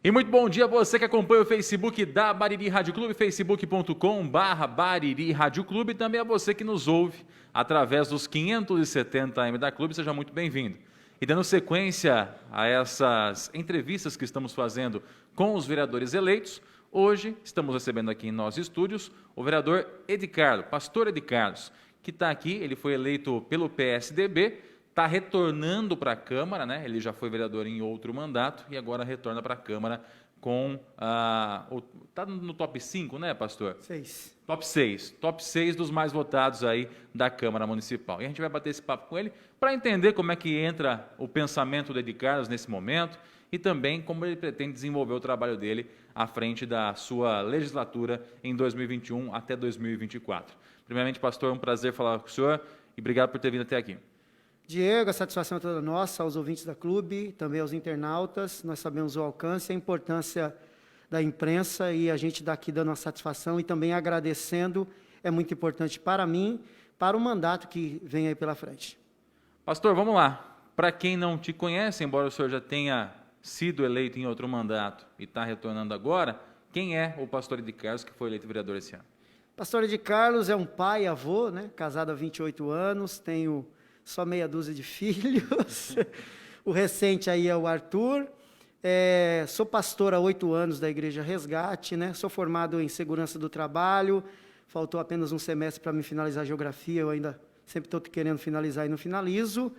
E muito bom dia a você que acompanha o Facebook da Bariri Rádio Clube, facebook.com/Bariri Rádio Clube, e também a você que nos ouve através dos 570 AM da Clube, seja muito bem-vindo. E dando sequência a essas entrevistas que estamos fazendo com os vereadores eleitos, hoje estamos recebendo aqui em nossos estúdios o vereador Edi Carlos, pastor Edi Carlos, que está aqui. Ele foi eleito pelo PSDB, está retornando para a Câmara, né? Ele já foi vereador em outro mandato e agora retorna para a Câmara com está no top 5, né, pastor? 6. Top 6 dos mais votados aí da Câmara Municipal. E a gente vai bater esse papo com ele para entender como é que entra o pensamento do Edi Carlos nesse momento e também como ele pretende desenvolver o trabalho dele à frente da sua legislatura em 2021 até 2024. Primeiramente, pastor, é um prazer falar com o senhor e obrigado por ter vindo até aqui. Diego, a satisfação é toda nossa, aos ouvintes da Clube, também aos internautas. Nós sabemos o alcance e a importância da imprensa e a gente daqui dando a satisfação e também agradecendo, é muito importante para mim, para o mandato que vem aí pela frente. Pastor, vamos lá. Para quem não te conhece, embora o senhor já tenha sido eleito em outro mandato e está retornando agora, quem é o pastor Edi Carlos que foi eleito vereador esse ano? Pastor Edi Carlos é um pai e avô, né? Casado há 28 anos, tenho só meia dúzia de filhos. O recente aí é o Arthur. Sou pastor há 8 anos da Igreja Resgate, né? Sou formado em segurança do trabalho. Faltou apenas um semestre para me finalizar a geografia. Eu ainda sempre estou querendo finalizar e não finalizo.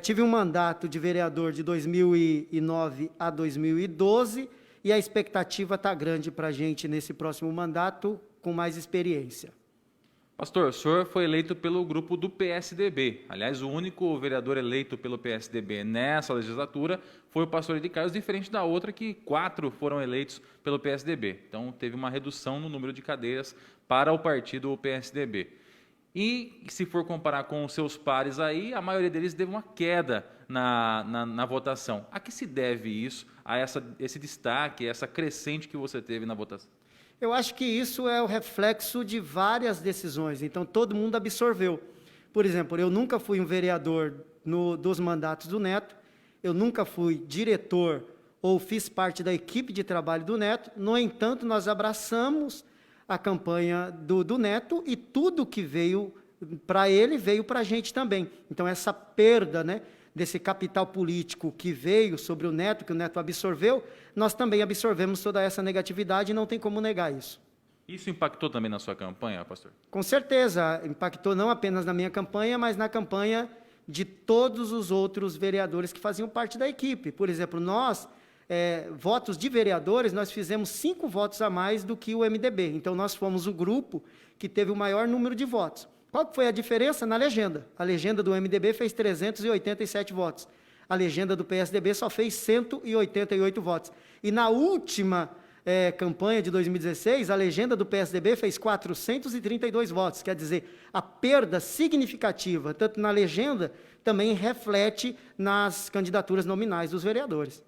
Tive um mandato de vereador de 2009 a 2012 e a expectativa está grande para a gente nesse próximo mandato com mais experiência. Pastor, o senhor foi eleito pelo grupo do PSDB. Aliás, o único vereador eleito pelo PSDB nessa legislatura foi o pastor Edi Carlos, diferente da outra que 4 foram eleitos pelo PSDB. Então, teve uma redução no número de cadeiras para o partido PSDB. E, se for comparar com os seus pares aí, a maioria deles teve uma queda na votação. A que se deve isso, a esse destaque, essa crescente que você teve na votação? Eu acho que isso é o reflexo de várias decisões, então todo mundo absorveu. Por exemplo, eu nunca fui um vereador dos mandatos do Neto, eu nunca fui diretor ou fiz parte da equipe de trabalho do Neto, no entanto, nós abraçamos a campanha do Neto e tudo que veio para ele, veio para a gente também. Então, essa perda, né, desse capital político que veio sobre o Neto, que o Neto absorveu, nós também absorvemos toda essa negatividade e não tem como negar isso. Isso impactou também na sua campanha, pastor? Com certeza, impactou não apenas na minha campanha, mas na campanha de todos os outros vereadores que faziam parte da equipe. Por exemplo, nós, votos de vereadores, nós fizemos 5 votos a mais do que o MDB. Então, nós fomos o grupo que teve o maior número de votos. Qual foi a diferença? Na legenda. A legenda do MDB fez 387 votos. A legenda do PSDB só fez 188 votos. E na última campanha de 2016, a legenda do PSDB fez 432 votos. Quer dizer, a perda significativa, tanto na legenda, também reflete nas candidaturas nominais dos vereadores.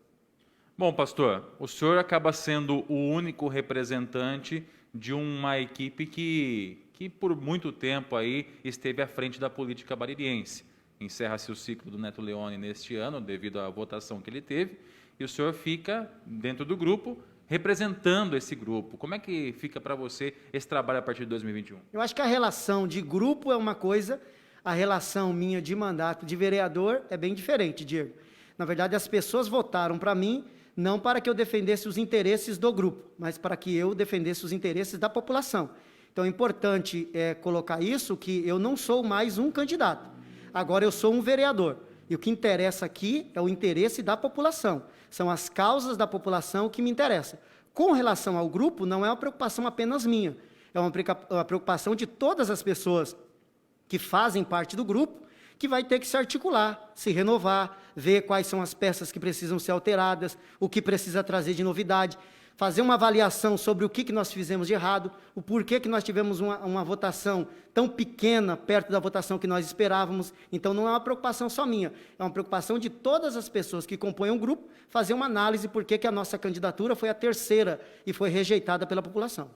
Bom, pastor, o senhor acaba sendo o único representante de uma equipe que por muito tempo aí esteve à frente da política baririense. Encerra-se o ciclo do Neto Leone neste ano, devido à votação que ele teve, e o senhor fica dentro do grupo, representando esse grupo. Como é que fica para você esse trabalho a partir de 2021? Eu acho que a relação de grupo é uma coisa, a relação minha de mandato de vereador é bem diferente, Diego. Na verdade, as pessoas votaram para mim, não para que eu defendesse os interesses do grupo, mas para que eu defendesse os interesses da população. Então, é importante colocar isso, que eu não sou mais um candidato. Agora, eu sou um vereador. E o que interessa aqui é o interesse da população. São as causas da população que me interessam. Com relação ao grupo, não é uma preocupação apenas minha. É uma preocupação de todas as pessoas que fazem parte do grupo, que vai ter que se articular, se renovar, ver quais são as peças que precisam ser alteradas, o que precisa trazer de novidade, fazer uma avaliação sobre o que nós fizemos de errado, o porquê que nós tivemos uma votação tão pequena perto da votação que nós esperávamos. Então, não é uma preocupação só minha, é uma preocupação de todas as pessoas que compõem o grupo, fazer uma análise por que a nossa candidatura foi a terceira e foi rejeitada pela população.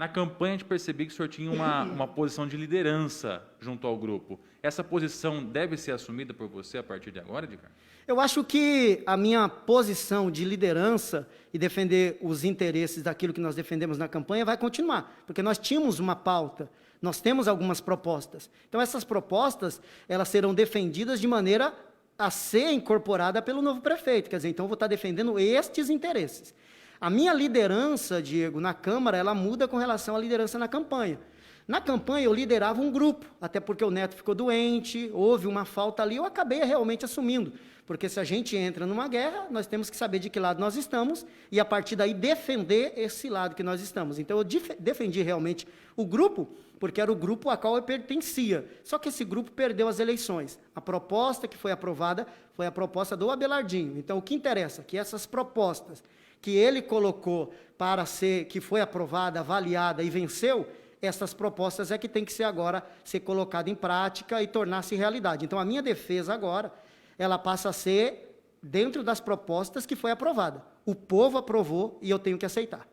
Na campanha, a gente percebeu que o senhor tinha uma posição de liderança junto ao grupo. Essa posição deve ser assumida por você a partir de agora, Edgar? Eu acho que a minha posição de liderança e defender os interesses daquilo que nós defendemos na campanha vai continuar, porque nós tínhamos uma pauta, nós temos algumas propostas. Então, essas propostas, elas serão defendidas de maneira a ser incorporada pelo novo prefeito. Quer dizer, então eu vou estar defendendo estes interesses. A minha liderança, Diego, na Câmara, ela muda com relação à liderança na campanha. Na campanha eu liderava um grupo, até porque o Neto ficou doente, houve uma falta ali, eu acabei realmente assumindo. Porque se a gente entra numa guerra, nós temos que saber de que lado nós estamos e, a partir daí, defender esse lado que nós estamos. Então, eu defendi realmente o grupo, porque era o grupo a qual eu pertencia. Só que esse grupo perdeu as eleições. A proposta que foi aprovada foi a proposta do Abelardinho. Então, o que interessa é que essas propostas que ele colocou para ser, que foi aprovada, avaliada e venceu, essas propostas é que tem que ser agora, ser colocada em prática e tornar-se realidade. Então, a minha defesa agora, ela passa a ser dentro das propostas que foi aprovada. O povo aprovou e eu tenho que aceitar.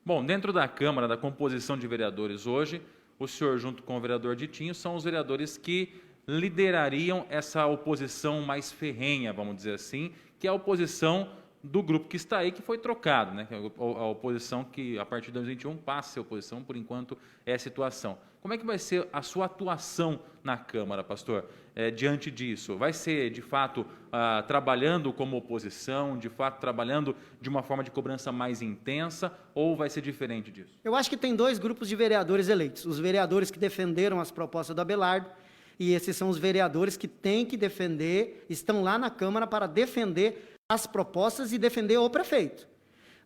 Bom, dentro da Câmara, da composição de vereadores hoje, o senhor, junto com o vereador Ditinho, são os vereadores que liderariam essa oposição mais ferrenha, vamos dizer assim, que é a oposição do grupo que está aí, que foi trocado, né? A oposição que, a partir de 2021, passa a ser oposição, por enquanto, é a situação. Como é que vai ser a sua atuação na Câmara, pastor, diante disso? Vai ser, de fato, trabalhando como oposição, de fato, trabalhando de uma forma de cobrança mais intensa, ou vai ser diferente disso? Eu acho que tem dois grupos de vereadores eleitos. Os vereadores que defenderam as propostas do Abelardo, e esses são os vereadores que têm que defender, estão lá na Câmara para defender as propostas e defender o prefeito.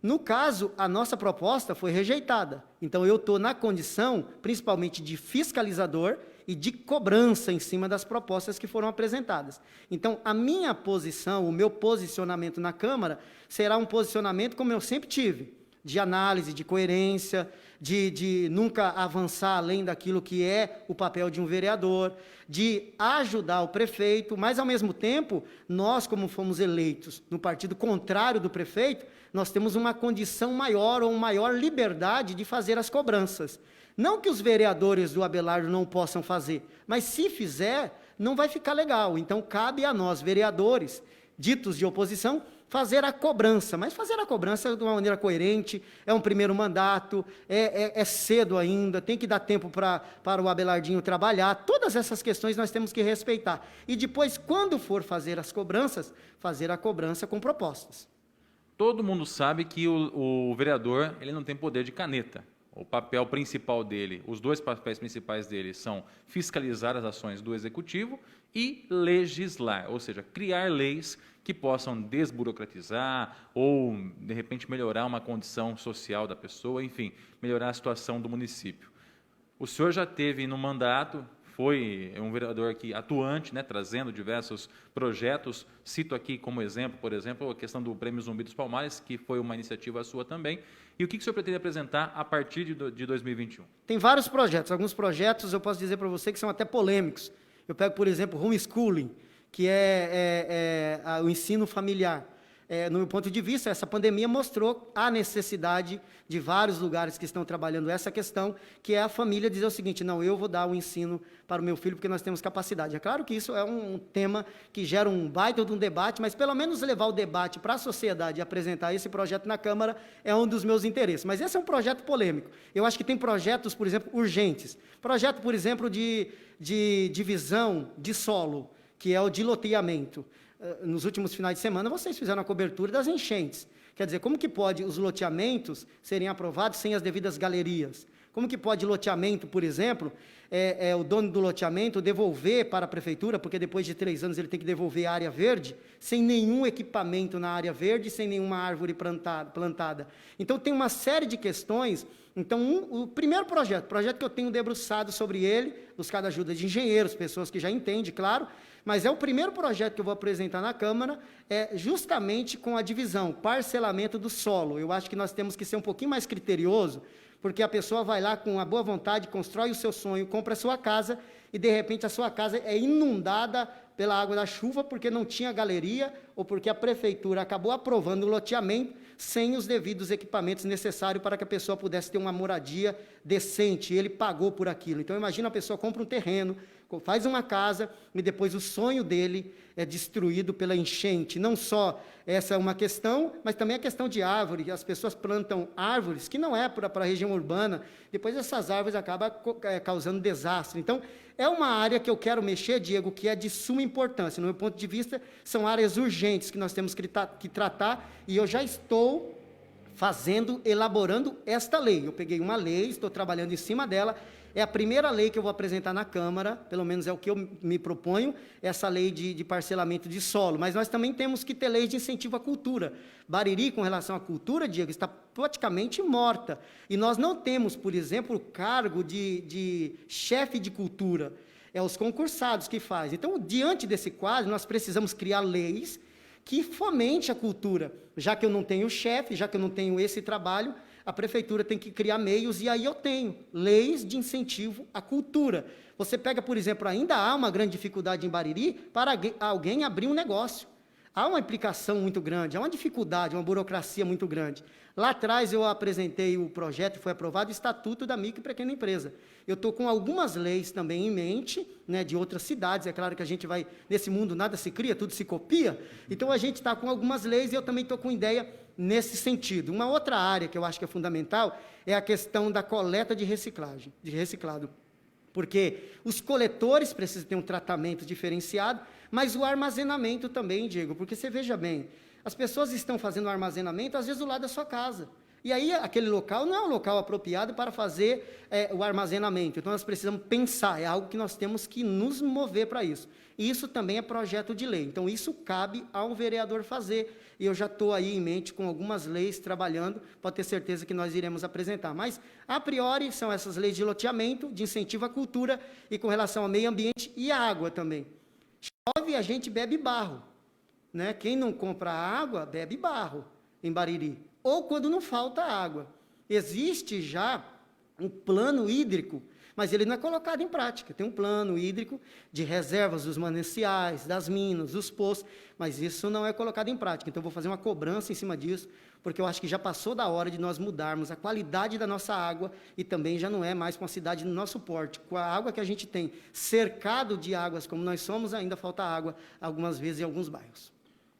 No caso, a nossa proposta foi rejeitada. Então, eu estou na condição, principalmente de fiscalizador e de cobrança em cima das propostas que foram apresentadas. Então, a minha posição, o meu posicionamento na Câmara, será um posicionamento como eu sempre tive, de análise, de coerência, de nunca avançar além daquilo que é o papel de um vereador, de ajudar o prefeito, mas, ao mesmo tempo, nós, como fomos eleitos no partido contrário do prefeito, nós temos uma condição maior ou maior liberdade de fazer as cobranças. Não que os vereadores do Abelardo não possam fazer, mas se fizer, não vai ficar legal. Então, cabe a nós, vereadores, ditos de oposição, fazer a cobrança, mas fazer a cobrança de uma maneira coerente, é um primeiro mandato, é cedo ainda, tem que dar tempo para o Abelardinho trabalhar, todas essas questões nós temos que respeitar. E depois, quando for fazer as cobranças, fazer a cobrança com propostas. Todo mundo sabe que o vereador ele não tem poder de caneta. O papel principal dele, os dois papéis principais dele são fiscalizar as ações do executivo e legislar, ou seja, criar leis que possam desburocratizar ou, de repente, melhorar uma condição social da pessoa, enfim, melhorar a situação do município. O senhor já teve no mandato, foi um vereador aqui atuante, né, trazendo diversos projetos. Cito aqui como exemplo, por exemplo, a questão do Prêmio Zumbi dos Palmares, que foi uma iniciativa sua também. E o que o senhor pretende apresentar a partir de 2021? Tem vários projetos. Alguns projetos eu posso dizer para você que são até polêmicos. Eu pego, por exemplo, homeschooling, que é o ensino familiar. No meu ponto de vista, essa pandemia mostrou a necessidade de vários lugares que estão trabalhando essa questão, que é a família dizer o seguinte: não, eu vou dar o ensino para o meu filho porque nós temos capacidade. É claro que isso é um tema que gera um baita de um debate, mas pelo menos levar o debate para a sociedade e apresentar esse projeto na Câmara é um dos meus interesses. Mas esse é um projeto polêmico. Eu acho que tem projetos, por exemplo, urgentes. Projeto, por exemplo, de divisão de solo, que é o de loteamento. Nos últimos finais de semana, vocês fizeram a cobertura das enchentes. Quer dizer, como que pode os loteamentos serem aprovados sem as devidas galerias? Como que pode loteamento, por exemplo, o dono do loteamento devolver para a prefeitura, porque depois de 3 anos ele tem que devolver a área verde, sem nenhum equipamento na área verde, sem nenhuma árvore plantada. Então, tem uma série de questões. Então, o primeiro projeto que eu tenho debruçado sobre ele, buscado ajuda de engenheiros, pessoas que já entendem, claro, mas é o primeiro projeto que eu vou apresentar na Câmara, justamente com a divisão, parcelamento do solo. Eu acho que nós temos que ser um pouquinho mais criterioso, porque a pessoa vai lá com a boa vontade, constrói o seu sonho, compra a sua casa, e de repente a sua casa é inundada pela água da chuva, porque não tinha galeria, ou porque a prefeitura acabou aprovando o loteamento, sem os devidos equipamentos necessários para que a pessoa pudesse ter uma moradia decente, ele pagou por aquilo. Então, imagina a pessoa compra um terreno, faz uma casa, e depois o sonho dele é destruído pela enchente. Não só essa é uma questão, mas também a questão de árvore. As pessoas plantam árvores que não é para a região urbana, depois essas árvores acabam causando desastre. Então, é uma área que eu quero mexer, Diego, que é de suma importância. No meu ponto de vista, são áreas urgentes que nós temos que tratar, e eu já estou elaborando esta lei. Eu peguei uma lei, estou trabalhando em cima dela. É a primeira lei que eu vou apresentar na Câmara, pelo menos é o que eu me proponho, essa lei de parcelamento de solo. Mas nós também temos que ter leis de incentivo à cultura. Bariri, com relação à cultura, Diego, está praticamente morta. E nós não temos, por exemplo, o cargo de chefe de cultura. É os concursados que fazem. Então, diante desse quadro, nós precisamos criar leis que fomente a cultura. Já que eu não tenho chefe, já que eu não tenho esse trabalho, a prefeitura tem que criar meios, e aí eu tenho leis de incentivo à cultura. Você pega, por exemplo, ainda há uma grande dificuldade em Bariri para alguém abrir um negócio. Há uma implicação muito grande, há uma dificuldade, uma burocracia muito grande. Lá atrás eu apresentei o projeto, foi aprovado o Estatuto da Micro e Pequena Empresa. Eu estou com algumas leis também em mente, né, de outras cidades. É claro que a gente vai, nesse mundo nada se cria, tudo se copia. Então a gente está com algumas leis e eu também estou com ideia nesse sentido. Uma outra área que eu acho que é fundamental é a questão da coleta de reciclagem, de reciclado. Porque os coletores precisam ter um tratamento diferenciado, mas o armazenamento também, Diego, porque você veja bem, as pessoas estão fazendo o armazenamento, às vezes, do lado da sua casa. E aí, aquele local não é um local apropriado para fazer o armazenamento. Então, nós precisamos pensar, é algo que nós temos que nos mover para isso. E isso também é projeto de lei. Então, isso cabe ao vereador fazer. E eu já estou aí em mente com algumas leis trabalhando, pode ter certeza que nós iremos apresentar. Mas, a priori, são essas leis de loteamento, de incentivo à cultura e com relação ao meio ambiente e à água também. Chove, a gente bebe barro. Né? Quem não compra água, bebe barro em Bariri. Ou quando não falta água. Existe já um plano hídrico, mas ele não é colocado em prática. Tem um plano hídrico de reservas dos mananciais, das minas, dos poços, mas isso não é colocado em prática. Então, eu vou fazer uma cobrança em cima disso, porque eu acho que já passou da hora de nós mudarmos a qualidade da nossa água e também já não é mais para uma cidade no nosso porte. Com a água que a gente tem, cercado de águas como nós somos, ainda falta água algumas vezes em alguns bairros.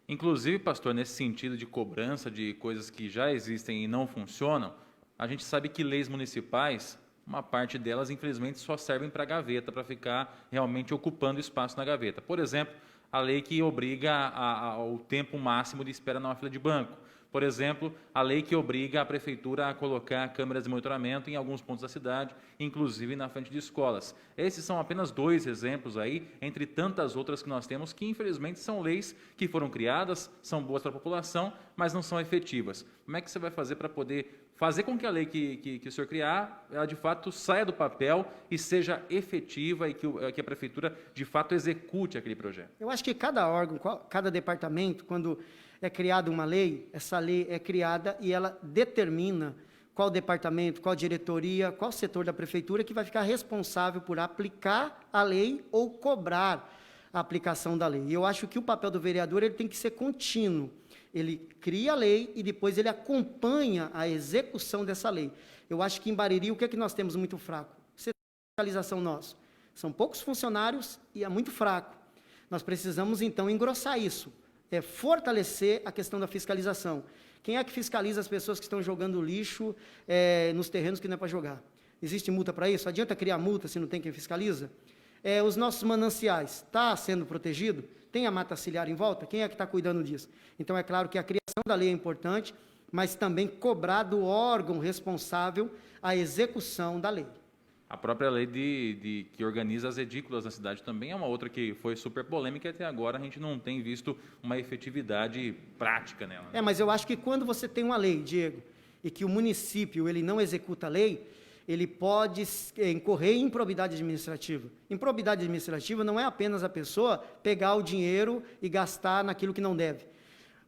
Inclusive, pastor, nesse sentido de cobrança de coisas que já existem e não funcionam, a gente sabe que leis municipais, uma parte delas, infelizmente, só servem para gaveta, para ficar realmente ocupando espaço na gaveta. Por exemplo, a lei que obriga ao tempo máximo de espera numa fila de banco. Por exemplo, a lei que obriga a prefeitura a colocar câmeras de monitoramento em alguns pontos da cidade, inclusive na frente de escolas. Esses são apenas 2 exemplos aí, entre tantas outras que nós temos, que infelizmente são leis que foram criadas, são boas para a população, mas não são efetivas. Como é que você vai fazer para poder fazer com que a lei que o senhor criar, ela de fato saia do papel e seja efetiva e que a prefeitura de fato execute aquele projeto? Eu acho que cada órgão, cada departamento, quando é criada uma lei, essa lei é criada e ela determina qual departamento, qual diretoria, qual setor da prefeitura que vai ficar responsável por aplicar a lei ou cobrar a aplicação da lei. E eu acho que o papel do vereador ele tem que ser contínuo. Ele cria a lei e depois ele acompanha a execução dessa lei. Eu acho que em Bariri, o que é que nós temos muito fraco? Fiscalização nosso. São poucos funcionários e é muito fraco. Nós precisamos, então, engrossar isso. Fortalecer a questão da fiscalização. Quem é que fiscaliza as pessoas que estão jogando lixo nos terrenos que não é para jogar? Existe multa para isso? Adianta criar multa se não tem quem fiscaliza? Os nossos mananciais, está sendo protegido? Tem a mata ciliar em volta? Quem é que está cuidando disso? Então, é claro que a criação da lei é importante, mas também cobrar do órgão responsável a execução da lei. A própria lei que organiza as edículas na cidade também é uma outra que foi super polêmica e até agora a gente não tem visto uma efetividade prática nela. Mas eu acho que quando você tem uma lei, Diego, e que o município ele não executa a lei, ele pode incorrer em improbidade administrativa. Improbidade administrativa não é apenas a pessoa pegar o dinheiro e gastar naquilo que não deve.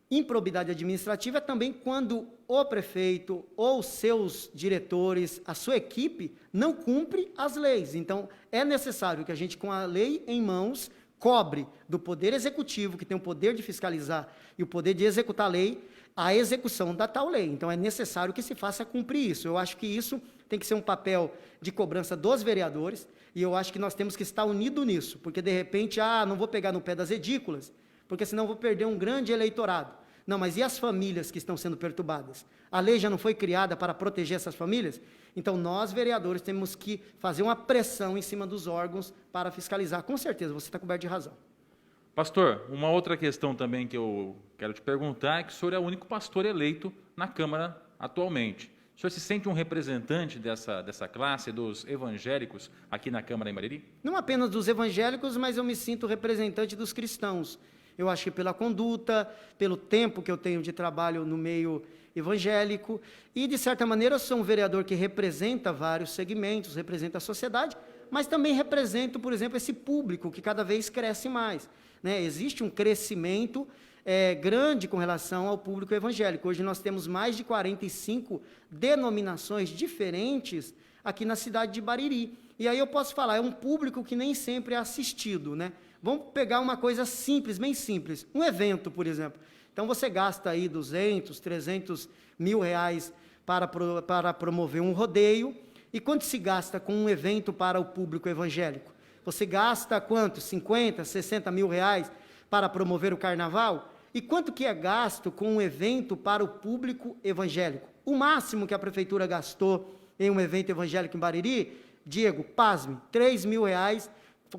Improbidade administrativa é também quando o prefeito ou seus diretores, a sua equipe, não cumpre as leis. Então, é necessário que a gente, com a lei em mãos, cobre do Poder Executivo, que tem o poder de fiscalizar e o poder de executar a lei, a execução da tal lei. Então, é necessário que se faça cumprir isso. Eu acho que isso tem que ser um papel de cobrança dos vereadores, e eu acho que nós temos que estar unidos nisso, porque, de repente, não vou pegar no pé das edículas, porque senão vou perder um grande eleitorado. Não, mas e as famílias que estão sendo perturbadas? A lei já não foi criada para proteger essas famílias? Então, nós, vereadores, temos que fazer uma pressão em cima dos órgãos para fiscalizar. Com certeza, você está coberto de razão. Pastor, uma outra questão também que eu quero te perguntar é que o senhor é o único pastor eleito na Câmara atualmente. O senhor se sente um representante dessa classe, dos evangélicos, aqui na Câmara em Bariri? Não apenas dos evangélicos, mas eu me sinto representante dos cristãos. Eu acho que pela conduta, pelo tempo que eu tenho de trabalho no meio evangélico, e, de certa maneira, eu sou um vereador que representa vários segmentos, representa a sociedade, mas também represento, por exemplo, esse público que cada vez cresce mais. Né? Existe um crescimento grande com relação ao público evangélico. Hoje nós temos mais de 45 denominações diferentes aqui na cidade de Bariri. E aí eu posso falar, é um público que nem sempre é assistido, né? Vamos pegar uma coisa simples, bem simples, um evento, por exemplo. Então você gasta aí 200, 300 mil reais para promover um rodeio, e quanto se gasta com um evento para o público evangélico? Você gasta quanto? 50, 60 mil reais para promover o carnaval? E quanto que é gasto com um evento para o público evangélico? O máximo que a prefeitura gastou em um evento evangélico em Bariri, Diego, pasme, 3 mil reais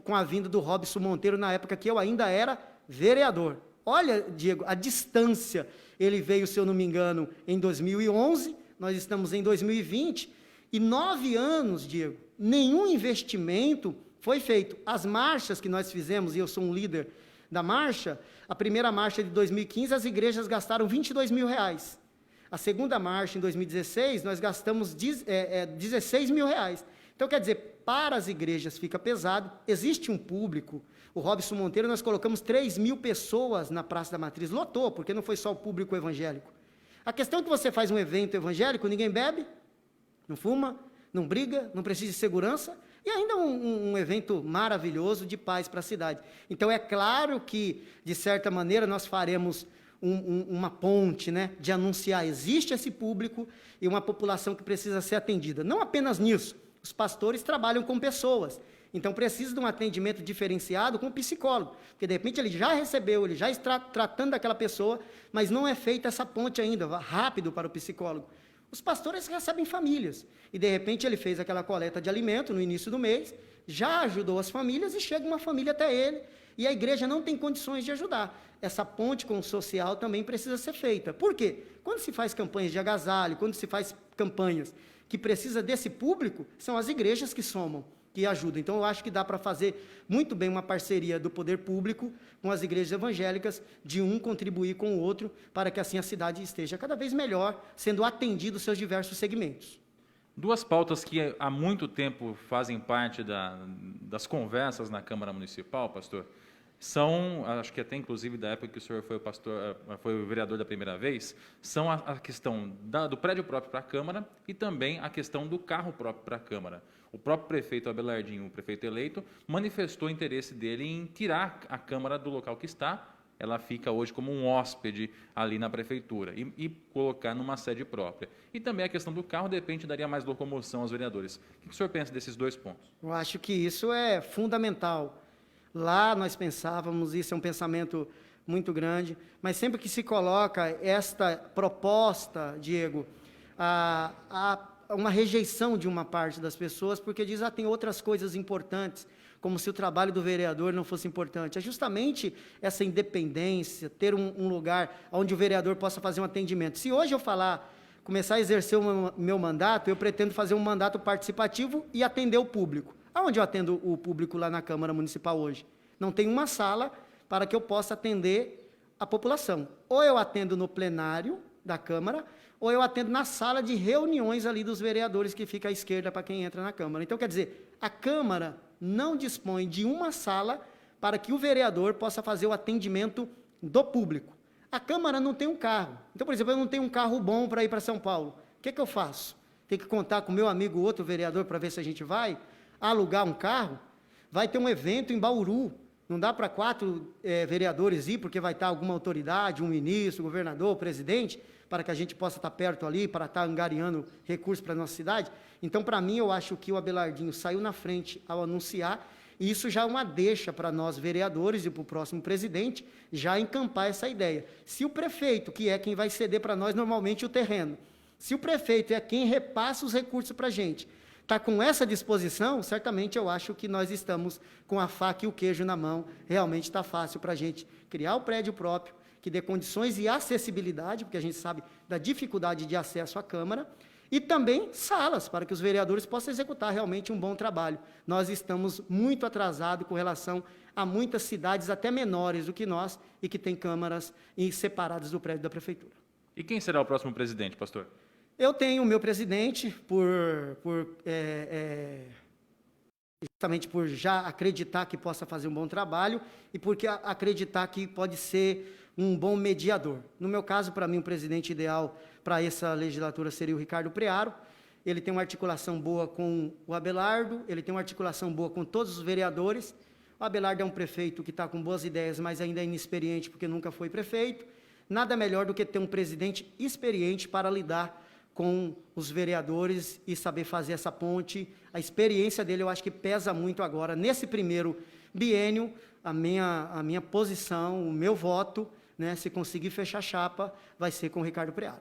com a vinda do Robson Monteiro, na época que eu ainda era vereador. Olha, Diego, a distância. Ele veio, se eu não me engano, em 2011, nós estamos em 2020, e 9 anos, Diego, nenhum investimento foi feito. As marchas que nós fizemos, e eu sou um líder da marcha, a primeira marcha de 2015, as igrejas gastaram 22 mil reais. A segunda marcha, em 2016, nós gastamos 16 mil reais. Então, quer dizer, para as igrejas fica pesado, existe um público. O Robson Monteiro, nós colocamos 3 mil pessoas na Praça da Matriz, lotou, porque não foi só o público evangélico. A questão é que você faz um evento evangélico, ninguém bebe, não fuma, não briga, não precisa de segurança, e ainda um evento maravilhoso de paz para a cidade. Então, é claro que, de certa maneira, nós faremos uma ponte, né, de anunciar, existe esse público e uma população que precisa ser atendida. Não apenas nisso, os pastores trabalham com pessoas, então precisa de um atendimento diferenciado com o psicólogo, porque de repente ele já recebeu, ele já está tratando daquela pessoa, mas não é feita essa ponte ainda, rápido para o psicólogo. Os pastores recebem famílias, e de repente ele fez aquela coleta de alimento no início do mês, já ajudou as famílias e chega uma família até ele, e a igreja não tem condições de ajudar. Essa ponte com o social também precisa ser feita. Por quê? Quando se faz campanhas de agasalho, quando se faz campanhas que precisa desse público, são as igrejas que somam, que ajudam. Então, eu acho que dá para fazer muito bem uma parceria do poder público com as igrejas evangélicas, de um contribuir com o outro, para que assim a cidade esteja cada vez melhor, sendo atendido os seus diversos segmentos. Duas pautas que há muito tempo fazem parte das conversas na Câmara Municipal, pastor, são, acho que até inclusive da época que o senhor foi o vereador da primeira vez, são a questão do prédio próprio para a Câmara e também a questão do carro próprio para a Câmara. O próprio prefeito Abelardinho, o prefeito eleito, manifestou o interesse dele em tirar a Câmara do local que está, ela fica hoje como um hóspede ali na prefeitura, e colocar numa sede própria. E também a questão do carro, de repente, daria mais locomoção aos vereadores. O que o senhor pensa desses dois pontos? Eu acho que isso é fundamental. Lá nós pensávamos, isso é um pensamento muito grande, mas sempre que se coloca esta proposta, Diego, há uma rejeição de uma parte das pessoas, porque diz, tem outras coisas importantes, como se o trabalho do vereador não fosse importante. É justamente essa independência, ter um lugar onde o vereador possa fazer um atendimento. Se hoje eu começar a exercer o meu mandato, eu pretendo fazer um mandato participativo e atender o público. Aonde eu atendo o público lá na Câmara Municipal hoje? Não tem uma sala para que eu possa atender a população. Ou eu atendo no plenário da Câmara, ou eu atendo na sala de reuniões ali dos vereadores, que fica à esquerda para quem entra na Câmara. Então, quer dizer, a Câmara não dispõe de uma sala para que o vereador possa fazer o atendimento do público. A Câmara não tem um carro. Então, por exemplo, eu não tenho um carro bom para ir para São Paulo. O que eu faço? Tem que contar com o meu amigo, outro vereador, para ver se a gente vai alugar um carro? Vai ter um evento em Bauru. Não dá para 4 vereadores ir, porque vai estar alguma autoridade, um ministro, governador, presidente. para que a gente possa estar perto ali, para estar angariando recursos para a nossa cidade. Então, para mim, eu acho que o Abelardinho saiu na frente ao anunciar, e isso já é uma deixa para nós, vereadores, e para o próximo presidente, já encampar essa ideia. Se o prefeito, que é quem vai ceder para nós normalmente o terreno, se o prefeito é quem repassa os recursos para a gente, está com essa disposição, certamente eu acho que nós estamos com a faca e o queijo na mão, realmente está fácil para a gente criar o prédio próprio, que dê condições e acessibilidade, porque a gente sabe da dificuldade de acesso à Câmara, e também salas, para que os vereadores possam executar realmente um bom trabalho. Nós estamos muito atrasados com relação a muitas cidades, até menores do que nós, e que têm câmaras separadas do prédio da Prefeitura. E quem será o próximo presidente, pastor? Eu tenho o meu presidente, justamente por já acreditar que possa fazer um bom trabalho e porque acreditar que pode ser um bom mediador. No meu caso, para mim, o presidente ideal para essa legislatura seria o Ricardo Prearo. Ele tem uma articulação boa com o Abelardo, ele tem uma articulação boa com todos os vereadores. O Abelardo é um prefeito que está com boas ideias, mas ainda é inexperiente porque nunca foi prefeito. Nada melhor do que ter um presidente experiente para lidar com os vereadores e saber fazer essa ponte. A experiência dele, eu acho que pesa muito agora. Nesse primeiro biênio, a minha posição, o meu voto, né, se conseguir fechar a chapa, vai ser com o Ricardo Prearo.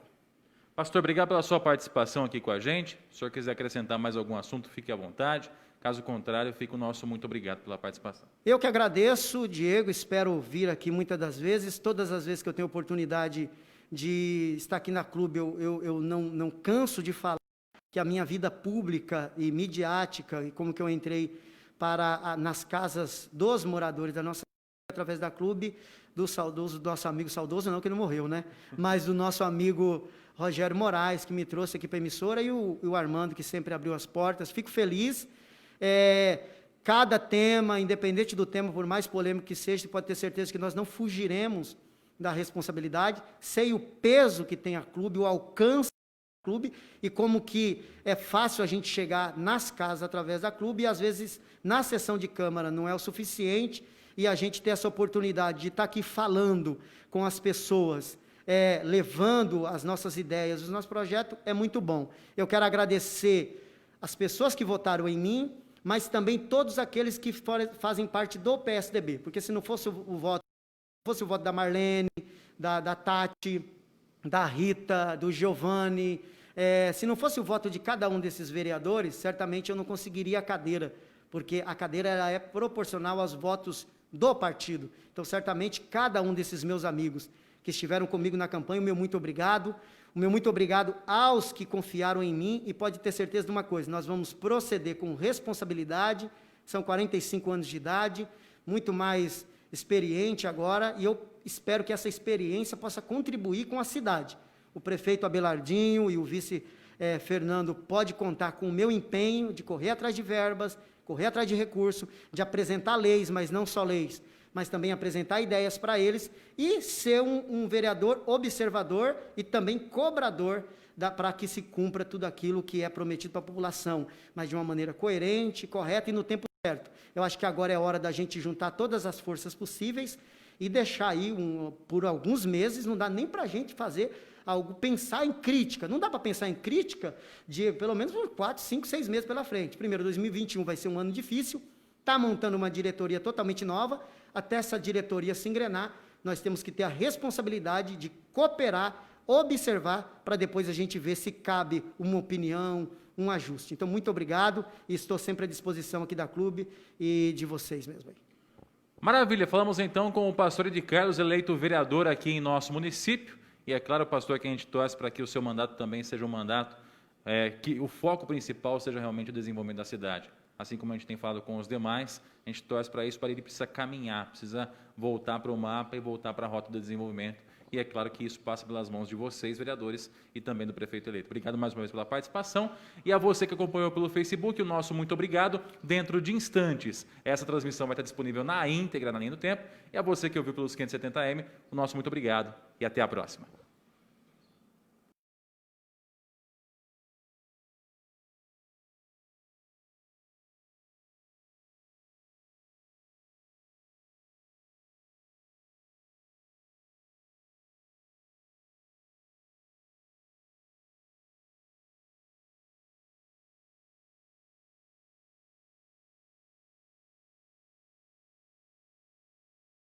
Pastor, obrigado pela sua participação aqui com a gente. Se o senhor quiser acrescentar mais algum assunto, fique à vontade. Caso contrário, fica o nosso muito obrigado pela participação. Eu que agradeço, Diego, espero vir aqui muitas das vezes. Todas as vezes que eu tenho oportunidade de estar aqui na clube, eu não canso de falar que a minha vida pública e midiática, e como que eu entrei nas casas dos moradores da nossa cidade, através da clube, do nosso amigo saudoso, não que ele morreu, né? Mas do nosso amigo Rogério Moraes, que me trouxe aqui para a emissora, e o Armando, que sempre abriu as portas. Fico feliz. Cada tema, independente do tema, por mais polêmico que seja, você pode ter certeza que nós não fugiremos da responsabilidade. Sei o peso que tem a clube, o alcance do clube, e como que é fácil a gente chegar nas casas através da clube, e às vezes na sessão de Câmara não é o suficiente, e a gente ter essa oportunidade de estar aqui falando com as pessoas, levando as nossas ideias, os nossos projetos, é muito bom. Eu quero agradecer as pessoas que votaram em mim, mas também todos aqueles que fazem parte do PSDB, porque se não fosse o voto da Marlene, da Tati, da Rita, do Giovanni, se não fosse o voto de cada um desses vereadores, certamente eu não conseguiria a cadeira, porque a cadeira ela é proporcional aos votos do partido. Então, certamente, cada um desses meus amigos que estiveram comigo na campanha, o meu muito obrigado aos que confiaram em mim, e pode ter certeza de uma coisa, nós vamos proceder com responsabilidade, são 45 anos de idade, muito mais experiente agora, e eu espero que essa experiência possa contribuir com a cidade. O prefeito Abelardinho e o vice Fernando pode contar com o meu empenho de correr atrás de verbas, correr atrás de recurso, de apresentar leis, mas não só leis, mas também apresentar ideias para eles e ser um vereador observador e também cobrador para que se cumpra tudo aquilo que é prometido para a população, mas de uma maneira coerente, correta e no tempo certo. Eu acho que agora é hora da gente juntar todas as forças possíveis e deixar aí, por alguns meses, não dá nem para a gente fazer algo, pensar em crítica. Não dá para pensar em crítica de pelo menos 4, 5, 6 meses pela frente. Primeiro, 2021 vai ser um ano difícil, está montando uma diretoria totalmente nova, até essa diretoria se engrenar, nós temos que ter a responsabilidade de cooperar, observar, para depois a gente ver se cabe uma opinião, um ajuste. Então, muito obrigado, e estou sempre à disposição aqui da clube e de vocês mesmo aí. Maravilha, falamos então com o pastor Edi Carlos, eleito vereador aqui em nosso município, e é claro, pastor, que a gente torce para que o seu mandato também seja um mandato, que o foco principal seja realmente o desenvolvimento da cidade. Assim como a gente tem falado com os demais, a gente torce para isso, para ele precisa caminhar, precisa voltar para o mapa e voltar para a rota do desenvolvimento. E é claro que isso passa pelas mãos de vocês, vereadores, e também do prefeito eleito. Obrigado mais uma vez pela participação. E a você que acompanhou pelo Facebook, o nosso muito obrigado. Dentro de instantes, essa transmissão vai estar disponível na íntegra, na linha do tempo. E a você que ouviu pelos 570M, o nosso muito obrigado e até a próxima.